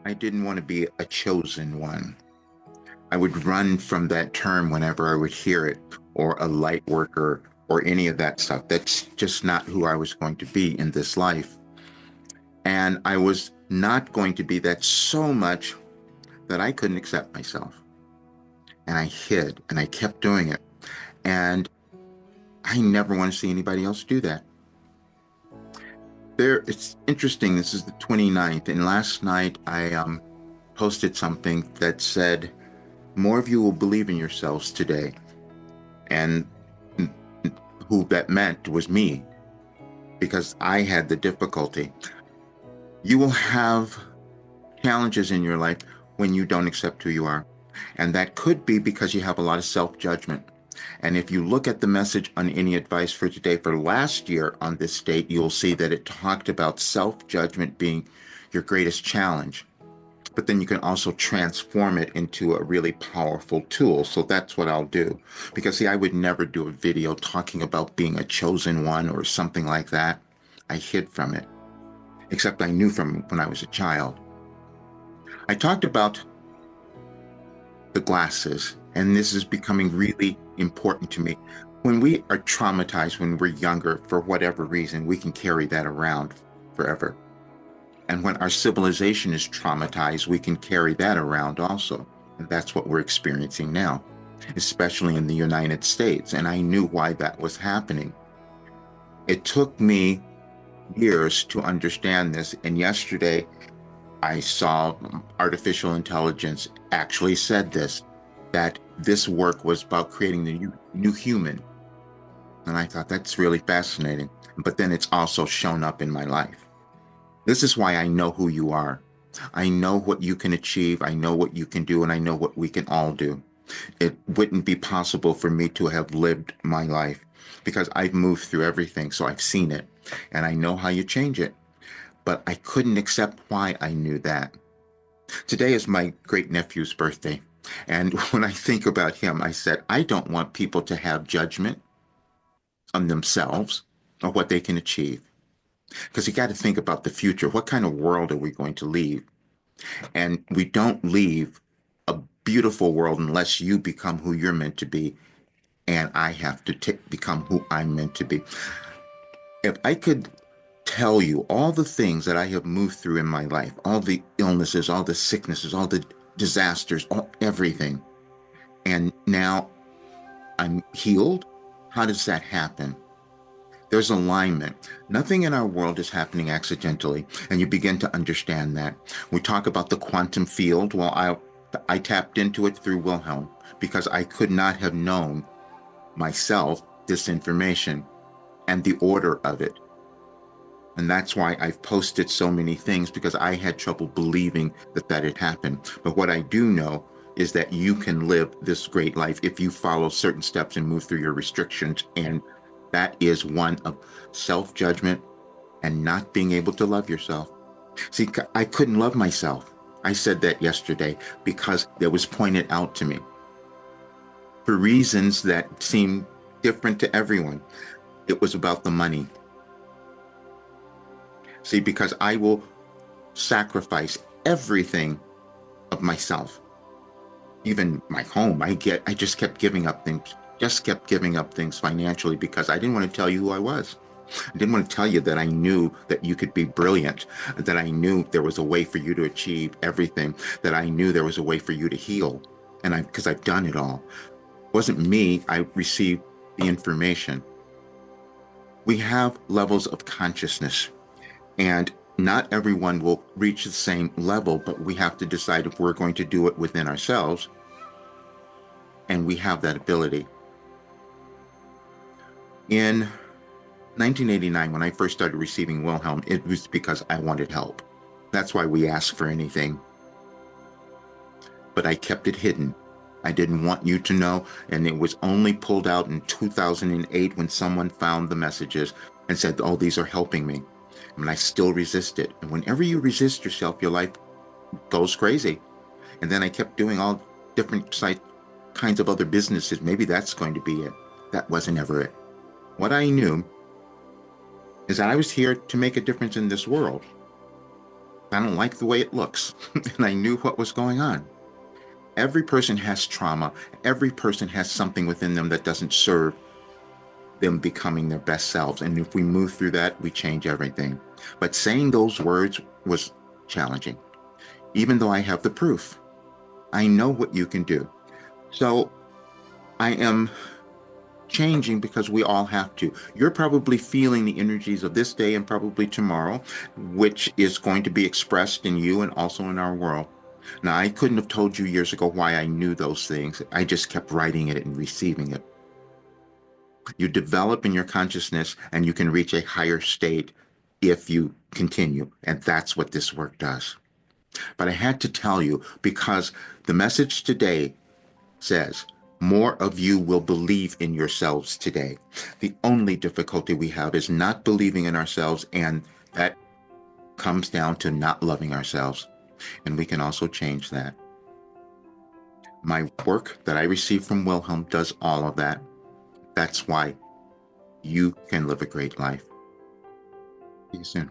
I didn't want to be a chosen one. I would run from that term whenever I would hear it, or a light worker, or any of that stuff. That's just not who I was going to be in this life. And I was not going to be that so much that I couldn't accept myself. And I hid and I kept doing it. And I never want to see anybody else do that. It's interesting. This is the 29th. And last night I posted something that said, more of you will believe in yourselves today. And who that meant was me, because I had the difficulty. You will have challenges in your life when you don't accept who you are. And that could be because you have a lot of self-judgment. And if you look at the message on Any Advice for Today for last year on this date, you'll see that it talked about self-judgment being your greatest challenge. But then you can also transform it into a really powerful tool. So that's what I'll do. Because see, I would never do a video talking about being a chosen one or something like that. I hid from it, except I knew from when I was a child. I talked about the glasses, and this is becoming really important to me. When we are traumatized when we're younger, for whatever reason, we can carry that around forever. And when our civilization is traumatized, we can carry that around also. And that's what we're experiencing now, especially in the United States. And I knew why that was happening. It took me years to understand this. And yesterday, I saw artificial intelligence actually said this, that this work was about creating the new human. And I thought that's really fascinating. But then it's also shown up in my life. This is why I know who you are. I know what you can achieve. I know what you can do, and I know what we can all do. It wouldn't be possible for me to have lived my life because I've moved through everything. So I've seen it and I know how you change it. But I couldn't accept why I knew that. Today is my great nephew's birthday. And when I think about him, I said, I don't want people to have judgment on themselves or what they can achieve. Because you got to think about the future. What kind of world are we going to leave? And we don't leave a beautiful world unless you become who you're meant to be. And I have to become who I'm meant to be. If I could tell you all the things that I have moved through in my life, all the illnesses, all the sicknesses, all the disasters, everything, and now I'm healed, how does that happen? There's alignment. Nothing in our world is happening accidentally, and you begin to understand that. We talk about the quantum field. Well, I tapped into it through Wilhelm because I could not have known myself this information and the order of it. And that's why I've posted so many things, because I had trouble believing that that had happened. But what I do know is that you can live this great life if you follow certain steps and move through your restrictions. And that is one of self-judgment and not being able to love yourself. See, I couldn't love myself. I said that yesterday because it was pointed out to me for reasons that seemed different to everyone. It was about the money. See, because I will sacrifice everything of myself, even my home. I just kept giving up things financially because I didn't want to tell you who I was. I didn't want to tell you that I knew that you could be brilliant, that I knew there was a way for you to achieve everything, that I knew there was a way for you to heal. And because I've done it all. It wasn't me, I received the information. We have levels of consciousness, and not everyone will reach the same level, but we have to decide if we're going to do it within ourselves, and we have that ability. In 1989, when I first started receiving Wilhelm, it was because I wanted help. That's why we ask for anything. But I kept it hidden. I didn't want you to know, and it was only pulled out in 2008 when someone found the messages and said, oh, these are helping me. And I still resist it. And whenever you resist yourself, your life goes crazy. And then I kept doing all different kinds of other businesses. Maybe that's going to be it. That wasn't ever it. What I knew is that I was here to make a difference in this world. I don't like the way it looks. And I knew what was going on. Every person has trauma. Every person has something within them that doesn't serve them becoming their best selves. And if we move through that, we change everything. But saying those words was challenging, even though I have the proof. I know what you can do. So I am changing because we all have to. You're probably feeling the energies of this day and probably tomorrow, which is going to be expressed in you and also in our world. Now, I couldn't have told you years ago why I knew those things. I just kept writing it and receiving it. You develop in your consciousness and you can reach a higher state if you continue. And that's what this work does. But I had to tell you because the message today says, more of you will believe in yourselves today. The only difficulty we have is not believing in ourselves, and that comes down to not loving ourselves. And we can also change that. My work that I received from Wilhelm does all of that. That's why you can live a great life. See you soon.